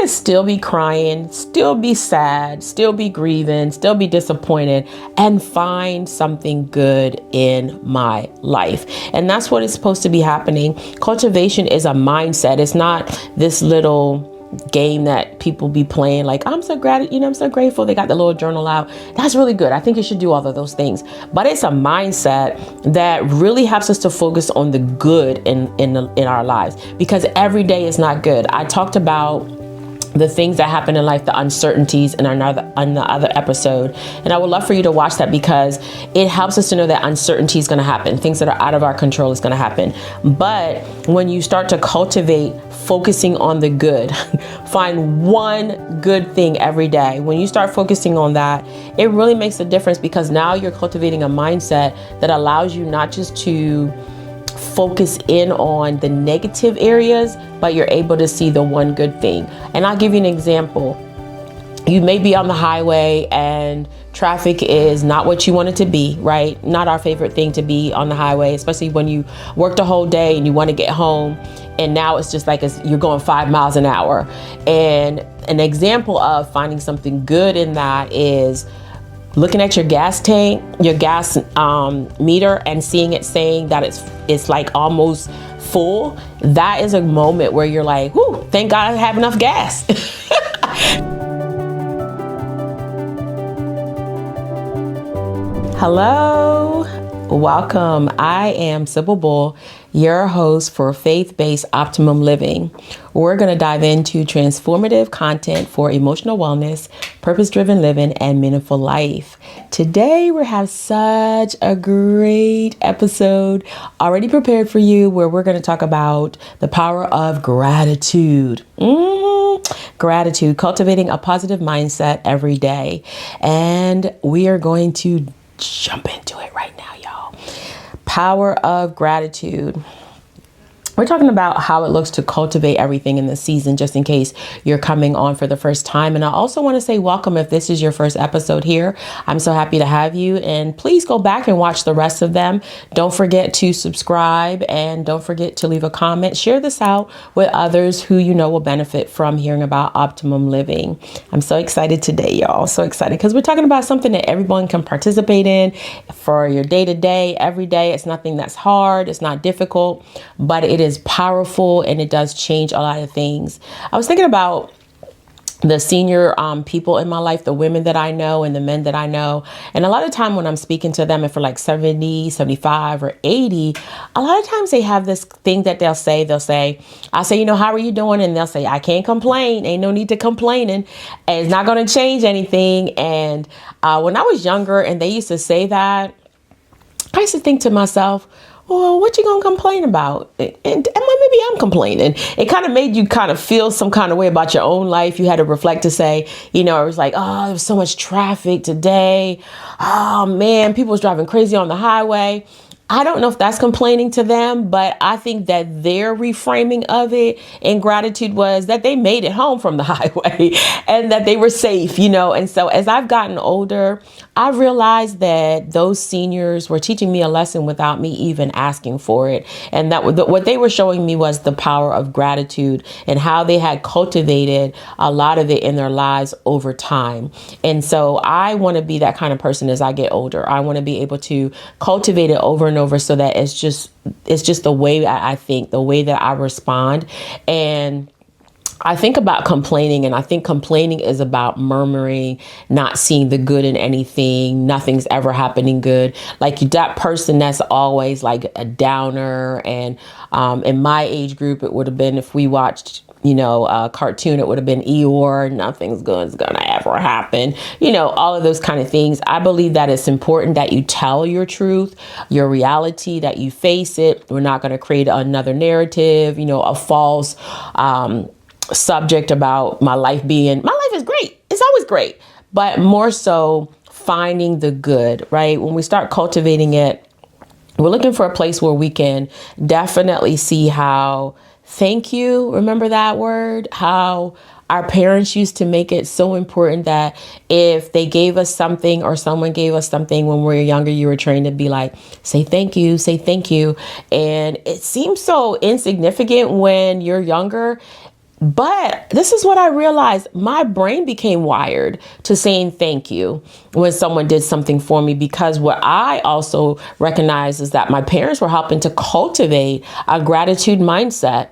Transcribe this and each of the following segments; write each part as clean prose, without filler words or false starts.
can still be crying, still be sad, still be grieving, still be disappointed, and find something good in my life. And that's what is supposed to be happening. Cultivation is a mindset. It's not this little game that people be playing like, I'm so grateful they got the little journal out. That's really good. I think you should do all of those things. But it's a mindset that really helps us to focus on the good in our lives, because every day is not good. I talked about the things that happen in life, the uncertainties in the other episode. And I would love for you to watch that, because it helps us to know that uncertainty is going to happen. Things that are out of our control is going to happen. But when you start to cultivate focusing on the good, find one good thing every day. When you start focusing on that, it really makes a difference, because now you're cultivating a mindset that allows you not just to focus in on the negative areas, but you're able to see the one good thing. And I'll give you an example. You may be on the highway and traffic is not what you want it to be, right? Not our favorite thing to be on the highway, especially when you worked a whole day and you want to get home. And now it's just like you're going 5 miles an hour. And an example of finding something good in that is looking at your gas tank, your gas meter, and seeing it saying that it's like almost full. That is a moment where you're like, whoo, thank God I have enough gas. Hello, welcome. I am Sybil Bull, your host for Faith Based Optimum Living. We're going to dive into transformative content for emotional wellness, purpose-driven living, and meaningful life. Today, we have such a great episode already prepared for you, where we're going to talk about the power of gratitude. Gratitude, cultivating a positive mindset every day. And we are going to jump into it right now, y'all. Power of gratitude. We're talking about how it looks to cultivate everything in the season, just in case you're coming on for the first time. And I also want to say welcome if this is your first episode here. I'm so happy to have you. And please go back and watch the rest of them. Don't forget to subscribe, and don't forget to leave a comment. Share this out with others who you know will benefit from hearing about optimum living. I'm so excited today, y'all. So excited, because we're talking about something that everyone can participate in for your day to day, every day. It's nothing that's hard. It's not difficult, but it is powerful, and it does change a lot of things. I was thinking about the senior people in my life, the women that I know and the men that I know. And a lot of time when I'm speaking to them, if they're like 70, 75 or 80, a lot of times they have this thing that they'll say, I'll say, how are you doing? And they'll say, I can't complain. Ain't no need to complaining. And it's not going to change anything. And when I was younger and they used to say that, I used to think to myself, well, what you gonna complain about? And maybe I'm complaining. It kind of made you kind of feel some kind of way about your own life. You had to reflect to say, it was like, oh, there's so much traffic today. Oh man, people was driving crazy on the highway. I don't know if that's complaining to them, but I think that their reframing of it in gratitude was that they made it home from the highway and that they were safe, And so as I've gotten older, I realized that those seniors were teaching me a lesson without me even asking for it. And that what they were showing me was the power of gratitude and how they had cultivated a lot of it in their lives over time. And so I want to be that kind of person as I get older. I want to be able to cultivate it over and over, so that it's just the way I think, the way that I respond. And I think about complaining, and I think complaining is about murmuring, not seeing the good in anything. Nothing's ever happening good. Like that person that's always like a downer. And in my age group, it would have been, if we watched a cartoon, it would have been Eeyore, nothing's good is gonna ever happen. All of those kind of things. I believe that it's important that you tell your truth, your reality, that you face it. We're not going to create another narrative, a false subject about my life is great. It's always great, but more so finding the good, right? When we start cultivating it, we're looking for a place where we can definitely see how thank you. Remember that word? How our parents used to make it so important that if they gave us something or someone gave us something when we were younger, you were trained to be like, say thank you, say thank you. And it seems so insignificant when you're younger. But this is what I realized. My brain became wired to saying thank you when someone did something for me, because what I also recognize is that my parents were helping to cultivate a gratitude mindset.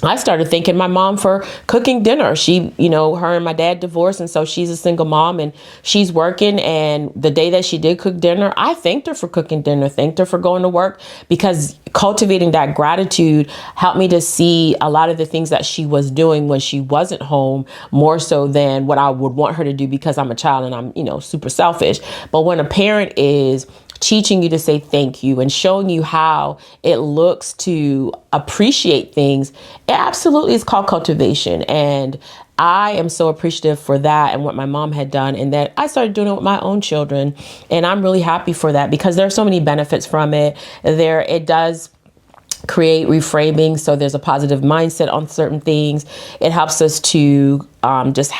I started thanking my mom for cooking dinner. She, her and my dad divorced. And so she's a single mom and she's working. And the day that she did cook dinner, I thanked her for cooking dinner, thanked her for going to work, because cultivating that gratitude helped me to see a lot of the things that she was doing when she wasn't home, more so than what I would want her to do, because I'm a child and I'm, super selfish. But when a parent is teaching you to say thank you and showing you how it looks to appreciate things, it absolutely is called cultivation. And I am so appreciative for that and what my mom had done, and that I started doing it with my own children. And I'm really happy for that, because there are so many benefits from it. It does create reframing. So there's a positive mindset on certain things. It helps us to just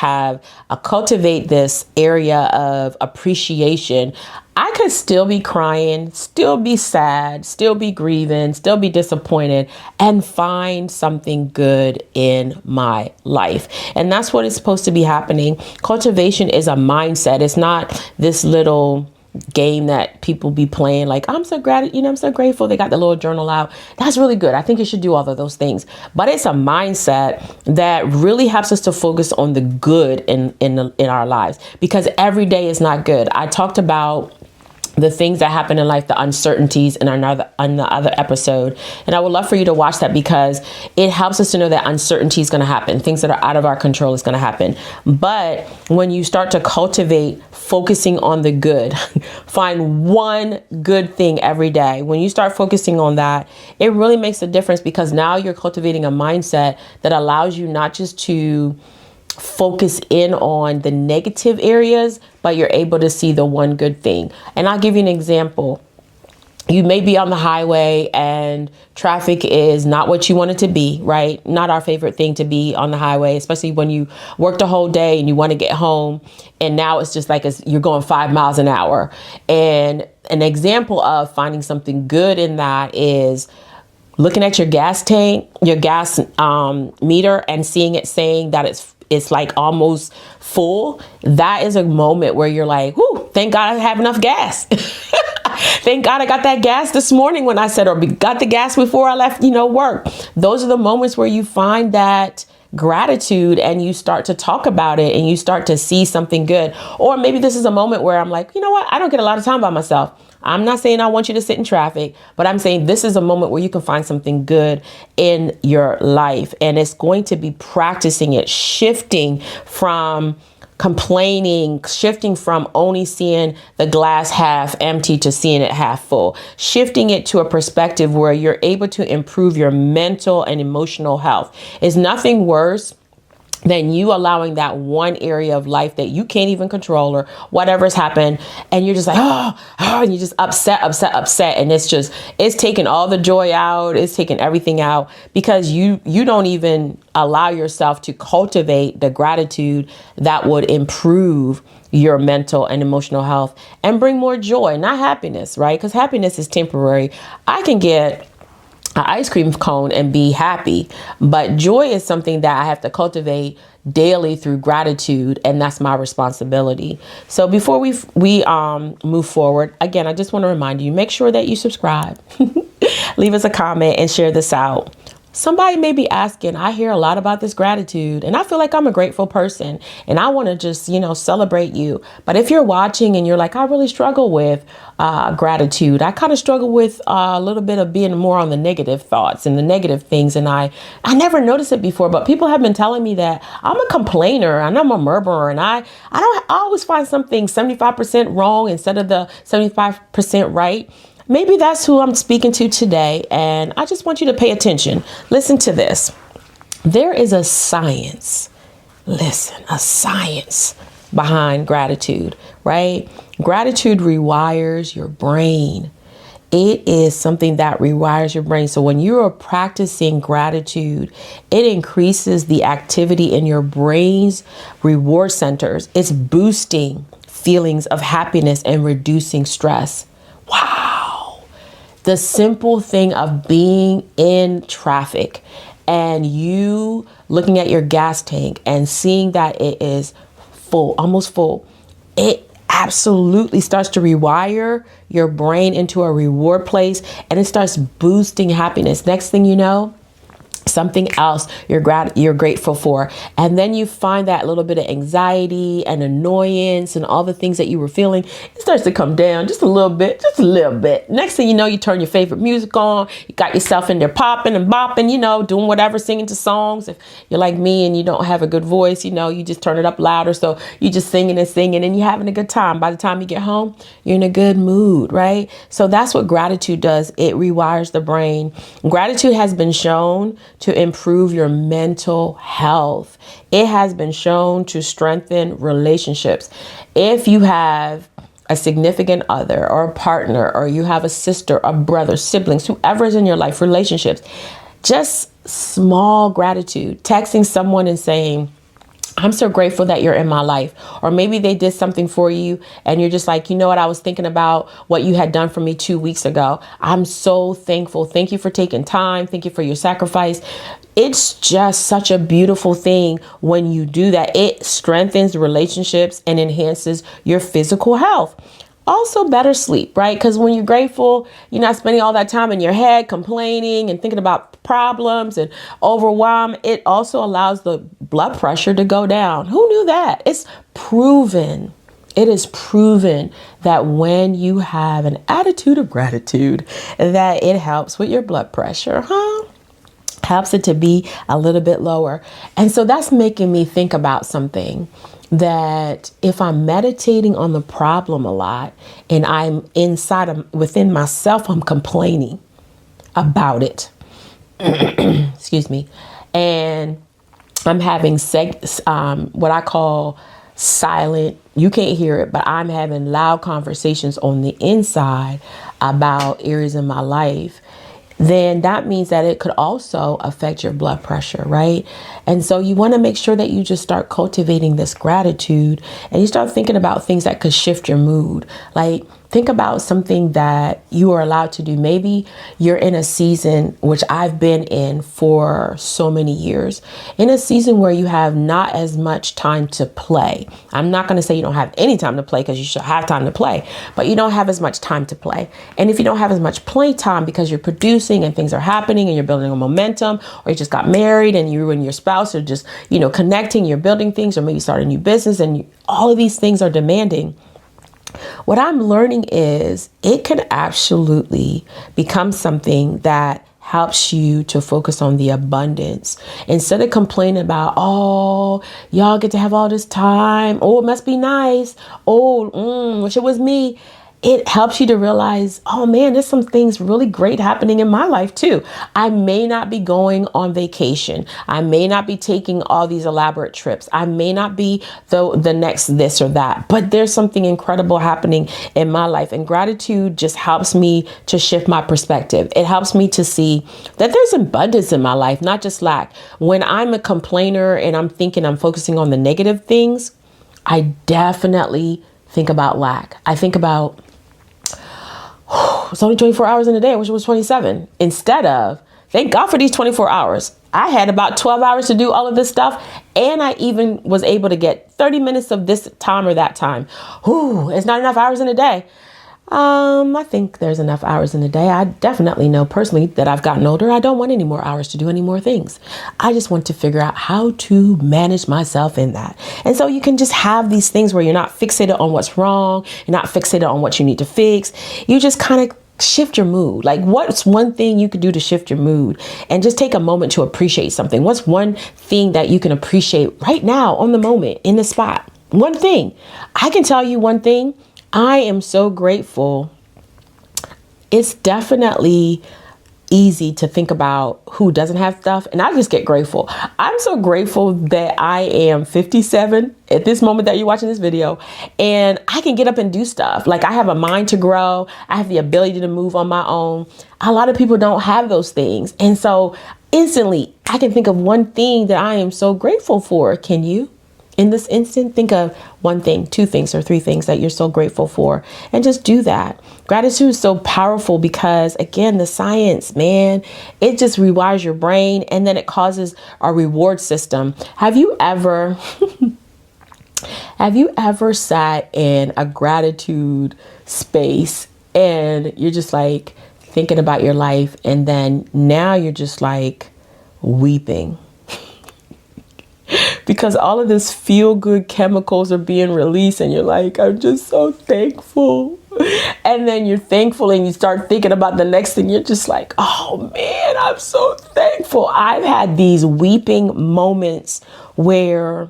cultivate this area of appreciation. I could still be crying, still be sad, still be grieving, still be disappointed, and find something good in my life. And that's what is supposed to be happening. Cultivation is a mindset. It's not this little game that people be playing like, I'm so I'm so grateful. They got the little journal out. That's really good. I think you should do all of those things. But it's a mindset that really helps us to focus on the good in our lives, because every day is not good. I talked about the things that happen in life, the uncertainties in the other episode. And I would love for you to watch that, because it helps us to know that uncertainty is going to happen. Things that are out of our control is going to happen. But when you start to cultivate focusing on the good, find one good thing every day. When you start focusing on that, it really makes a difference, because now you're cultivating a mindset that allows you not just to focus in on the negative areas, but you're able to see the one good thing. And I'll give you an example. You may be on the highway and traffic is not what you want it to be, right? Not our favorite thing to be on the highway, especially when you worked a whole day and you want to get home. And now it's just like you're going 5 miles an hour. And an example of finding something good in that is looking at your gas tank, your gas meter, and seeing it saying that it's like almost full. That is a moment where you're like, whoo, thank God I have enough gas. Thank God I got that gas this morning when I said, or got the gas before I left, work. Those are the moments where you find that gratitude and you start to talk about it and you start to see something good. Or maybe this is a moment where I'm like, you know what? I don't get a lot of time by myself. I'm not saying I want you to sit in traffic, but I'm saying this is a moment where you can find something good in your life. And it's going to be practicing it, shifting from complaining, shifting from only seeing the glass half empty to seeing it half full, shifting it to a perspective where you're able to improve your mental and emotional health. Is nothing worse than you allowing that one area of life that you can't even control or whatever's happened. And you're just like, and you're just upset. And it's taking all the joy out. It's taking everything out, because you don't even allow yourself to cultivate the gratitude that would improve your mental and emotional health and bring more joy, not happiness, right? Because happiness is temporary. I can get an ice cream cone and be happy, but joy is something that I have to cultivate daily through gratitude, and that's my responsibility. So before we move forward, again, I just want to remind you, make sure that you subscribe, leave us a comment, and share this out. Somebody may be asking, I hear a lot about this gratitude and I feel like I'm a grateful person and I want to just, celebrate you. But if you're watching and you're like, I really struggle with gratitude. I kind of struggle with a little bit of being more on the negative thoughts and the negative things. And I never noticed it before, but people have been telling me that I'm a complainer and I'm a murmurer. And I always find something 75% wrong instead of the 75% right. Maybe that's who I'm speaking to today. And I just want you to pay attention. Listen to this. There is a science. Listen, a science behind gratitude, right? Gratitude rewires your brain. It is something that rewires your brain. So when you are practicing gratitude, it increases the activity in your brain's reward centers. It's boosting feelings of happiness and reducing stress. Wow. The simple thing of being in traffic and you looking at your gas tank and seeing that it is full, almost full, it absolutely starts to rewire your brain into a reward place, and it starts boosting happiness. Next thing you know, something else you're grateful for, and then you find that little bit of anxiety and annoyance and all the things that you were feeling, it starts to come down just a little bit. Next thing you know, you turn your favorite music on, you got yourself in there popping and bopping, doing whatever, singing to songs. If you're like me and you don't have a good voice, you just turn it up louder, so you just singing and you're having a good time. By the time you get home, you're in a good mood, right? So that's what gratitude does. It rewires the brain. Gratitude has been shown to improve your mental health. It has been shown to strengthen relationships. If you have a significant other or a partner, or you have a sister, a brother, siblings, whoever is in your life, relationships, just small gratitude, texting someone and saying, I'm so grateful that you're in my life. Or maybe they did something for you and you're just like, you know what? I was thinking about what you had done for me 2 weeks ago. I'm so thankful. Thank you for taking time. Thank you for your sacrifice. It's just such a beautiful thing when you do that. It strengthens relationships and enhances your physical health. Also, better sleep, right? Because when you're grateful, you're not spending all that time in your head complaining and thinking about problems and overwhelm. It also allows the blood pressure to go down. Who knew that? It's proven. It is proven that when you have an attitude of gratitude, that it helps with your blood pressure, helps it to be a little bit lower. And so that's making me think about something, that if I'm meditating on the problem a lot and I'm within myself, I'm complaining about it. Excuse me. And I'm having what I call silent, you can't hear it, but I'm having loud conversations on the inside about areas in my life, then that means that it could also affect your blood pressure, right? And so you want to make sure that you just start cultivating this gratitude and you start thinking about things that could shift your mood. Like, think about something that you are allowed to do. Maybe you're in a season, which I've been in for so many years, in a season where you have not as much time to play. I'm not going to say you don't have any time to play, because you should have time to play, but you don't have as much time to play. And if you don't have as much play time because you're producing and things are happening and you're building a momentum, or you just got married and you and your spouse are just, connecting, you're building things, or maybe starting a new business, and all of these things are demanding. What I'm learning is it can absolutely become something that helps you to focus on the abundance instead of complaining about, oh, y'all get to have all this time. Oh, it must be nice. Oh, wish it was me. It helps you to realize, oh man, there's some things really great happening in my life too. I may not be going on vacation. I may not be taking all these elaborate trips. I may not be the next this or that, but there's something incredible happening in my life. And gratitude just helps me to shift my perspective. It helps me to see that there's abundance in my life, not just lack. When I'm a complainer and I'm thinking I'm focusing on the negative things, I definitely think about lack. I think about, it's only 24 hours in a day. I wish it was 27. Instead of, thank God for these 24 hours. I had about 12 hours to do all of this stuff. And I even was able to get 30 minutes of this time or that time. It's not enough hours in a day. I think there's enough hours in a day. I definitely know personally that I've gotten older. I don't want any more hours to do any more things. I just want to figure out how to manage myself in that. And so you can just have these things where you're not fixated on what's wrong. You're not fixated on what you need to fix. You just kind of shift your mood. Like, what's one thing you could do to shift your mood, and just take a moment to appreciate something? What's one thing that you can appreciate right now on the moment in the spot? One thing. I can tell you one thing. I am so grateful. It's definitely easy to think about who doesn't have stuff, and I just get grateful. I'm so grateful that I am 57 at this moment that you're watching this video, and I can get up and do stuff. Like, I have a mind to grow. I have the ability to move on my own. A lot of people don't have those things. And so instantly I can think of one thing that I am so grateful for. Can you? In this instant, think of one thing, two things, or three things that you're so grateful for, and just do that. Gratitude is so powerful because, again, the science, man, it just rewires your brain, and then it causes our reward system. Have you ever sat in a gratitude space and you're just like thinking about your life, and then now you're just like weeping? Because all of this feel-good chemicals are being released, and you're like, I'm just so thankful. And then you're thankful and you start thinking about the next thing. You're just like, oh man, I'm so thankful. I've had these weeping moments where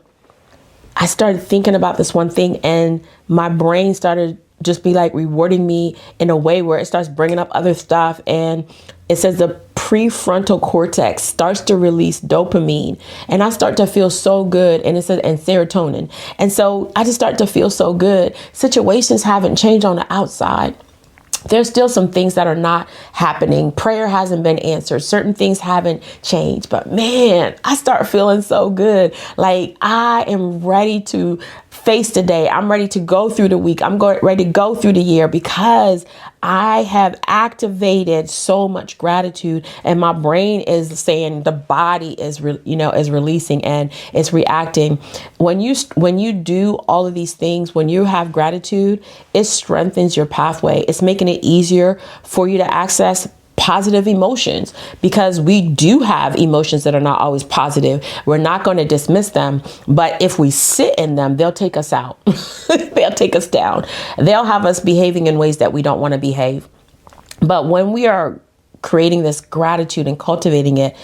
I started thinking about this one thing, and my brain started just be like rewarding me in a way where it starts bringing up other stuff. And it says the prefrontal cortex starts to release dopamine, and I start to feel so good. And it says, and serotonin. And so I just start to feel so good. Situations haven't changed on the outside. There's still some things that are not happening. Prayer hasn't been answered. Certain things haven't changed. But man, I start feeling so good. Like I am ready to face the day. I'm ready to go through the week. I'm ready to go through the year because I have activated so much gratitude, and my brain is saying the body is releasing and it's reacting. When you do all of these things, when you have gratitude, it strengthens your pathway. It's making it easier for you to access positive emotions, because we do have emotions that are not always positive. We're not going to dismiss them, but if we sit in them, they'll take us out. They'll take us down. They'll have us behaving in ways that we don't want to behave. But when we are creating this gratitude and cultivating it,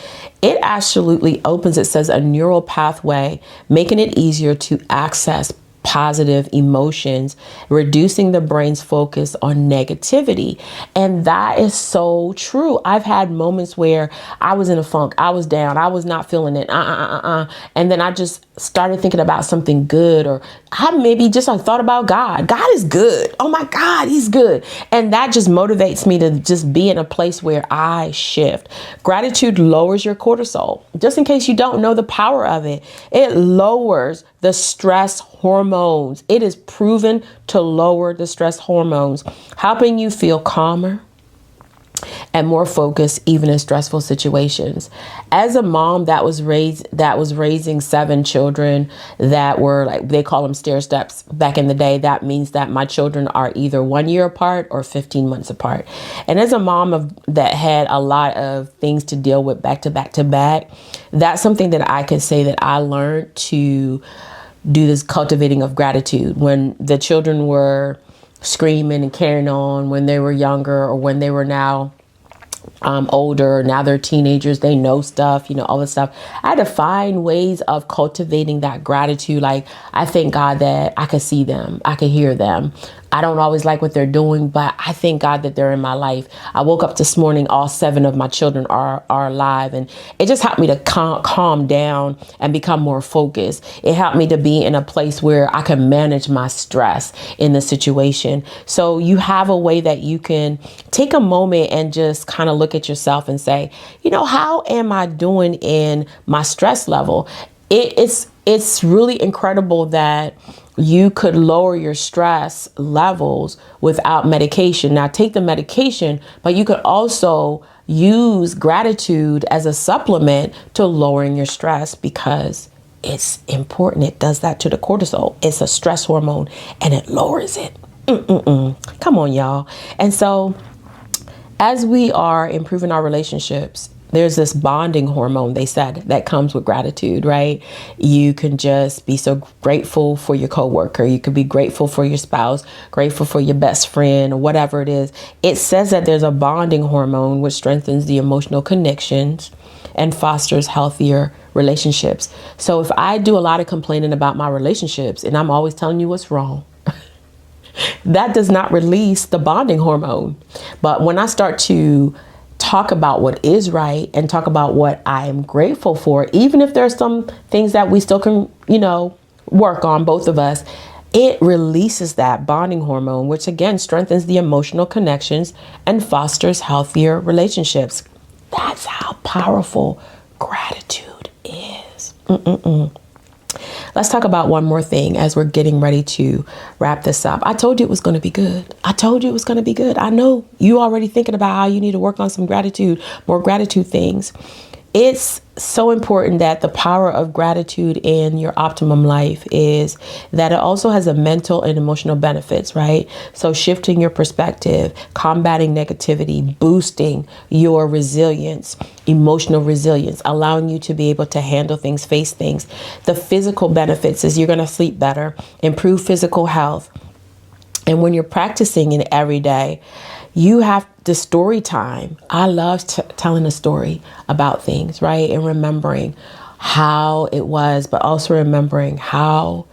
it absolutely opens, it says, a neural pathway, making it easier to access positive emotions, reducing the brain's focus on negativity. And that is so true. I've had moments where I was in a funk, I was down, I was not feeling it, and then I just started thinking about something good, or I maybe just thought about God. God is good. Oh my God, he's good. And that just motivates me to just be in a place where I shift. Gratitude lowers your cortisol. Just in case you don't know the power of it, it lowers the stress hormones. It is proven to lower the stress hormones, helping you feel calmer and more focused even in stressful situations. As a mom that was raising 7 children that were, like, they call them stair steps back in the day, that means that my children are either 1 year apart or 15 months apart. And as a mom that had a lot of things to deal with back to back to back, that's something that I can say that I learned to do, this cultivating of gratitude. When the children were screaming and carrying on, when they were younger, or when they were now older, now they're teenagers, they know stuff, all this stuff. I had to find ways of cultivating that gratitude. Like, I thank God that I could see them, I could hear them. I don't always like what they're doing, but I thank God that they're in my life. I woke up this morning, all 7 of my children are alive, and it just helped me to calm down and become more focused. It helped me to be in a place where I can manage my stress in the situation. So you have a way that you can take a moment and just kind of look at yourself and say, how am I doing in my stress level? It's really incredible that you could lower your stress levels without medication. Now, take the medication, but you could also use gratitude as a supplement to lowering your stress, because it's important. It does that to the cortisol. It's a stress hormone, and it lowers it. Come on, y'all. And so as we are improving our relationships, there's this bonding hormone, they said, that comes with gratitude, right? You can just be so grateful for your coworker. You could be grateful for your spouse, grateful for your best friend, or whatever it is. It says that there's a bonding hormone which strengthens the emotional connections and fosters healthier relationships. So if I do a lot of complaining about my relationships and I'm always telling you what's wrong, that does not release the bonding hormone. But when I start to talk about what is right and talk about what I am grateful for, even if there's some things that we still can, work on, both of us, it releases that bonding hormone, which again strengthens the emotional connections and fosters healthier relationships. That's how powerful gratitude is. Let's talk about one more thing as we're getting ready to wrap this up. I told you it was going to be good. I told you it was going to be good. I know you already thinking about how you need to work on some gratitude, more gratitude things. It's so important that the power of gratitude in your optimum life is that it also has a mental and emotional benefits, right? So shifting your perspective, combating negativity, boosting your resilience, emotional resilience, allowing you to be able to handle things, face things. The physical benefits is you're going to sleep better, improve physical health. And when you're practicing it every day, you have the story time. I love telling a story about things, right? And remembering how it was, but also remembering how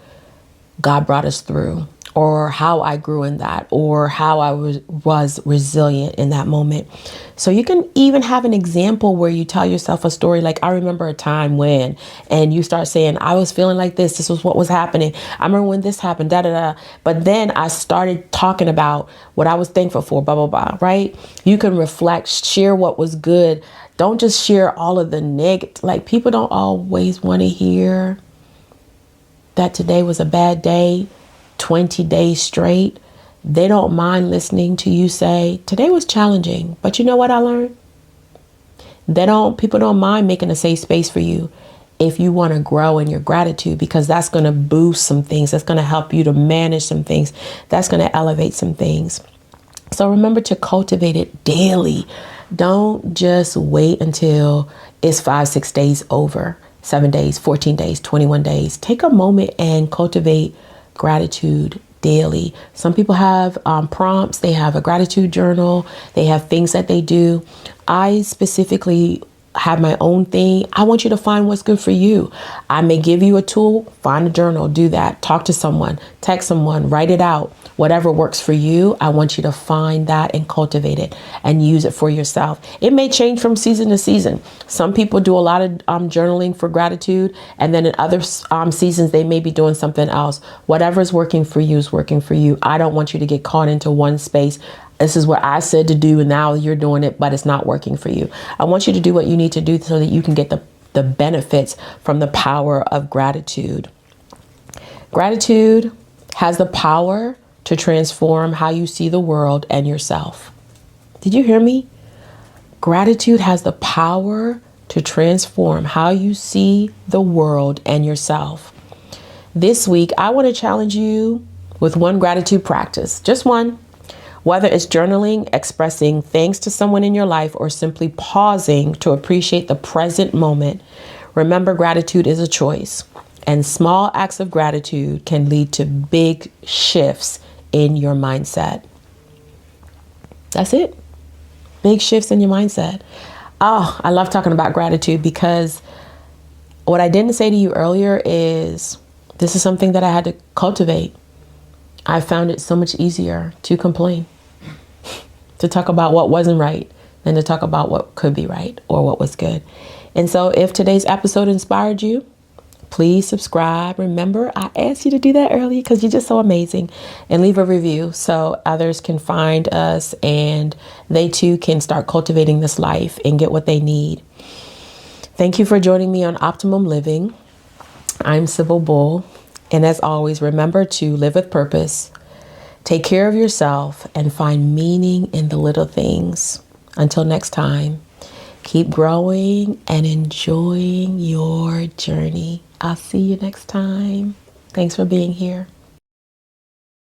God brought us through, or how I grew in that, or how I was resilient in that moment. So you can even have an example where you tell yourself a story like, I remember a time when, and you start saying, I was feeling like this was what was happening. I remember when this happened, da da da. But then I started talking about what I was thankful for, blah, blah, blah, right? You can reflect, share what was good. Don't just share all of the negative. Like, people don't always want to hear that today was a bad day, 20 days straight. They don't mind listening to you say, today was challenging, but you know what I learned? People don't mind making a safe space for you if you want to grow in your gratitude, because that's going to boost some things. That's going to help you to manage some things. That's going to elevate some things. So remember to cultivate it daily. Don't just wait until it's 5-6 days over, 7 days, 14 days, 21 days. Take a moment and cultivate gratitude daily. Some people have prompts. They have a gratitude journal. They have things that they do. I specifically have my own thing. I want you to find what's good for you. I may give you a tool, find a journal, do that, talk to someone, text someone, write it out, whatever works for you. I want you to find that and cultivate it and use it for yourself. It may change from season to season. Some people do a lot of journaling for gratitude, and then in other seasons, they may be doing something else. Whatever is working for you is working for you. I don't want you to get caught into one space. This is what I said to do, and now you're doing it, but it's not working for you. I want you to do what you need to do so that you can get the benefits from the power of gratitude. Gratitude has the power to transform how you see the world and yourself. Did you hear me? Gratitude has the power to transform how you see the world and yourself. This week, I want to challenge you with one gratitude practice, just one. Whether it's journaling, expressing thanks to someone in your life, or simply pausing to appreciate the present moment, remember gratitude is a choice, and small acts of gratitude can lead to big shifts in your mindset. That's it. Big shifts in your mindset. Oh, I love talking about gratitude, because what I didn't say to you earlier is this is something that I had to cultivate. I found it so much easier to complain, to talk about what wasn't right, than to talk about what could be right or what was good. And so if today's episode inspired you, please subscribe. Remember, I asked you to do that early because you're just so amazing. And leave a review so others can find us and they too can start cultivating this life and get what they need. Thank you for joining me on Optimum Living. I'm Sybil Bull. And as always, remember to live with purpose, take care of yourself, and find meaning in the little things. Until next time, keep growing and enjoying your journey. I'll see you next time. Thanks for being here.